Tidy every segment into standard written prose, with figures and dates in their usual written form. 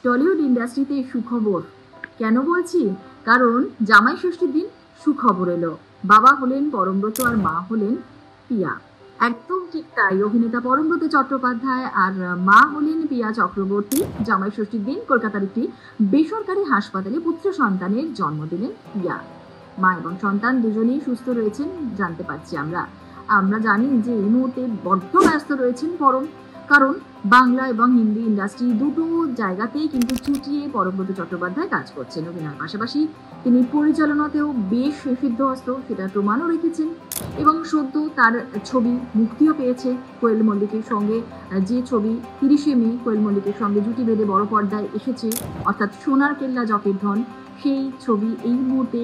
Tollywood ইন্ডাস্ট্রিতে সুখবর কেন বলছি? কারণ জামাই ষষ্ঠীর দিন সুখবর এলো। বাবা হলেন পরমব্রত আর মা হলেন পিয়া। একদম ঠিক তাই, অভিনেতা পরমব্রত চট্টোপাধ্যায় আর মা হলেন পিয়া চক্রবর্তী। জামাই ষষ্ঠীর দিন কলকাতার একটি বেসরকারি হাসপাতালে পুত্র সন্তানের জন্ম দিলেন পিয়া। মা এবং সন্তান দুজনেই সুস্থ রয়েছেন জানতে পারছি আমরা জানি যে এই মুহূর্তে বড্ড ব্যস্ত রয়েছেন পরম, কারণ বাংলা এবং হিন্দি ইন্ডাস্ট্রি দুটো জায়গাতেই কিন্তু চুটিয়ে পরমব্রত চট্টোপাধ্যায় কাজ করছেন। অভিনয়ের পাশাপাশি তিনি পরিচালনাতেও বেশ সিদ্ধহস্ত, সেটা প্রমাণও রেখেছেন। এবং সদ্য তার ছবি মুক্তিও পেয়েছে কোয়েল মল্লিকের সঙ্গে, যে ছবি 30শে মে কোয়েল মল্লিকের সঙ্গে জুটি বেঁধে বড় পর্দায় এসেছে, অর্থাৎ সোনার কেল্লা জকের ধন, সেই ছবি এই মুহূর্তে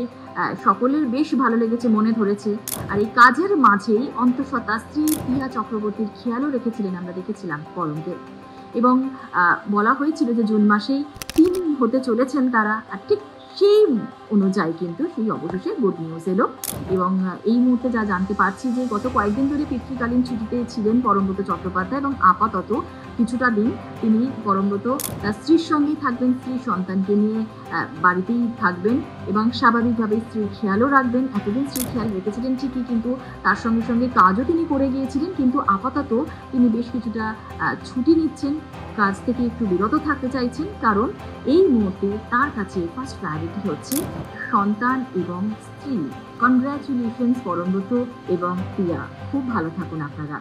সকলের বেশ ভালো লেগেছে, মনে ধরেছে। আর এই কাজের মাঝেই অন্তঃসত্ত্বা স্ত্রী পিয়া চক্রবর্তীর খেয়ালও রেখেছিলেন, আমরা দেখেছিলাম পরমকে। এবং বলা হয়েছিল যে জুন মাসেই 3 হতে চলেছেন তারা, আর ঠিক সেই অনুযায়ী কিন্তু সেই অবশেষে গুড নিউজ এলো। এবং এই মুহূর্তে যা জানতে পারছি যে গত কয়েকদিন ধরে পিতৃকালীন ছুটিতে ছিলেন পরমব্রত চট্টোপাধ্যায়, এবং আপাতত কিছুটা দিন তিনি পরমব্রত স্ত্রীর সঙ্গেই থাকবেন, স্ত্রী সন্তানকে নিয়ে বাড়িতেই থাকবেন এবং স্বাভাবিকভাবে স্ত্রীর খেয়ালও রাখবেন। এতদিন স্ত্রীর খেয়াল রেখেছিলেন ঠিকই, কিন্তু তার সঙ্গে সঙ্গে কাজও তিনি করে গিয়েছিলেন। কিন্তু আপাতত তিনি বেশ কিছুটা ছুটি নিচ্ছেন, কাজ থেকে একটু বিরত থাকতে চাইছেন, কারণ এই মুহূর্তে তার কাছে ফার্স্ট প্রায়োরিটি হচ্ছে সন্তান এবং স্ত্রী। কনগ্রাচুলেশনস পরমব্রত এবং পিয়া, খুব ভালো থাকুন আপনারা।